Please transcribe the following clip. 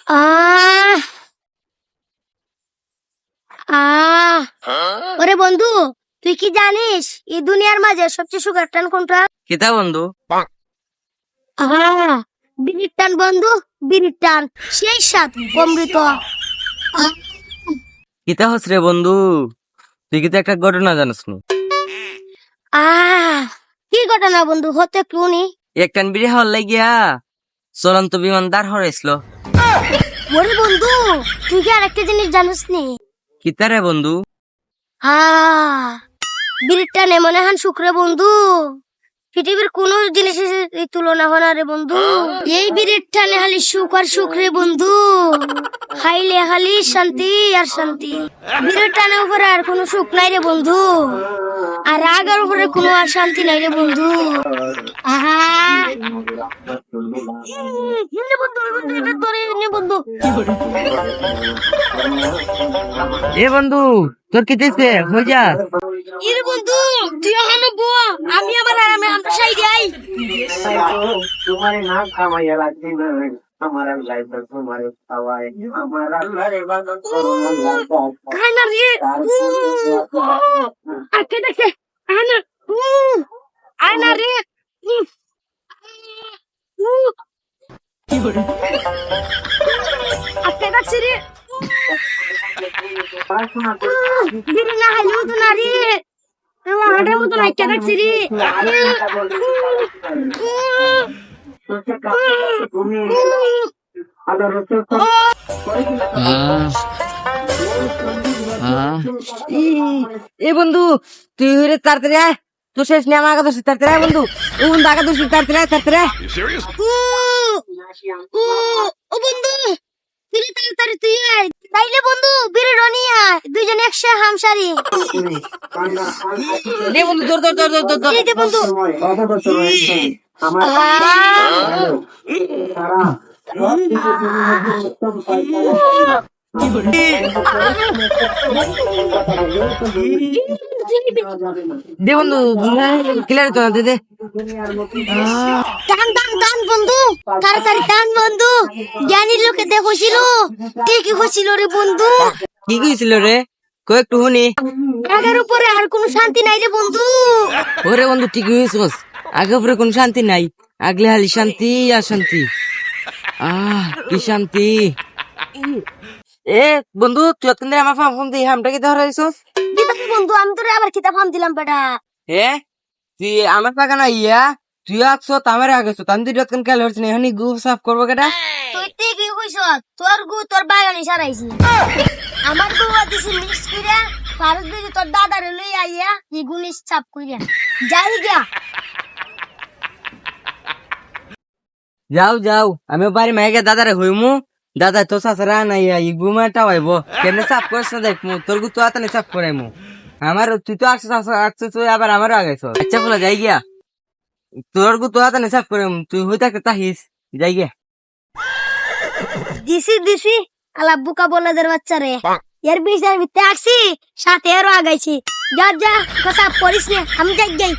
আহ আহ ওরে বন্ধু, তুই কি জানিস এই দুনিয়ার মাঝে সবচেয়ে সুখের টান কোনটা? কিতা বন্ধু? বিড়ির টান বন্ধু, বিড়ির টান সেই সাথ অমৃত। কিতা হস রে বন্ধু? তুই কিতা একটা ঘটনা জানিস নি? কি ঘটনা বন্ধু, হতে শুনি। একটান বিড়ি হওয়ার লাগিয়া চলন্ত বিমান দাঁড় হরাইছিল। ওরে বন্ধু, তুই কি আরেকটা জিনিস জানিস নি? কিতা রে বন্ধু? বিড়ির টানে মনে হয় শুক্রে বন্ধু, পৃথিবীর কোন জিনিসের এই তুলনা হয় না রে বন্ধু। এই বিড়ির টানে খালি সুখ আর সুখ রে বন্ধু, খাইলে খালি শান্তি আর শান্তি। বিড়ির টানের উপরে আর কোনো সুখ নাই রে বন্ধু, আর রাগের উপরে কোনো আর শান্তি নাই রে বন্ধু। এ বন্ধু, তোর কি দিছে হয়ে যা? ইরে বন্ধু, তুই এখানে বো, আমি আবার আরামে আমরা সাইডে আই। তোমার নাম খামাইয়া লাগছে না, আমার আল্লাহ তোমার খাওয়ায়, আমার আল্লাহ রে বাবা খানা রে আকে দেখে আনা আনা রে কি করে আকে দেখে রে দিদি না হালু তো না রে আড়ে মতো আকে দেখে রে এ বন্ধু, তুই হইরে তাড়াতাড়ি আয়, তোর শেষ নিয়ে আমার কাছে তাড়াতাড়ি আয় বন্ধু। ও বন্ধু আগে তুই তাড়াতাড়ি আয়, তাড়াতাড়ি আয়। ও বন্ধু, তুই তাড়াতাড়ি তুই আয়, তাইলে বন্ধু বিরে রনিয়া দুইজন একসাথে হামসারি। রে বন্ধু, দৌড় দৌড় দৌড় দৌড় দৌড়। এই যে বন্ধু দে বন্ধু, ক্লিয়ার তো দে দে। টান টান টান বন্ধু, তাড়াতাড়ি টান বন্ধু। জ্ঞানী লোকে দেখছিল, ঠিকই হচ্ছিল রে বন্ধু। কি কইছিল রে? কই একটু শুনি। আগের উপরে আর কোনো শান্তি নাই রে বন্ধু। ওরে বন্ধু, ঠিক হইছস, আগে উপরে কোনো শান্তি নাই, আগলে খালি শান্তি আর শান্তি। কি শান্তি। এ বন্ধু, তুই অতদিন আমার ফোন দিয়ে হামটা কি ধরে আইছস? বন্ধু আমি তোরে আবার কিতাব ফার্ম দিলাম বেটা। তুই আমার পাকা না ইয়া, তুই আসছো আমার আগেছো, আমি তুই যতক্ষণ খেয়াল হচ্ছে না, এখন গু সাফ করবো কেটা? তুই ঠিকই কইছ, তোর গু তোর বাগানে সারাইছি। আমার গু দিছি মিক্স কইরা, ফারুক দিদি তোর দাদারে লই আইয়া ই গুনি সাফ কইরা যাই গিয়া। যাও যাও, আমি বাড়ি মাইকে দাদারে হইমু, দাদা তো সাসরা নাই ই গুমাটা হইব, কেমনে সাফ করছ না দেখমু, তোর গু তো আতানে সাফ করাইমু। আমার তুই তো আসছিস তুই আবার আমারও আগাইছ। আচ্ছা বলা যাই গিয়া, তোর গু তো আতানে সাফ করাইমু, তুই হই থাকতে তাহিস, যাই গিয়া। দিছি দিছি আলা বুকা বলাদের বাচ্চারে, এর বিচার ভিতরে আসছি, সাথে আরো আগাইছি। যা যা, সাফ করিস না, আমি যাই যাই।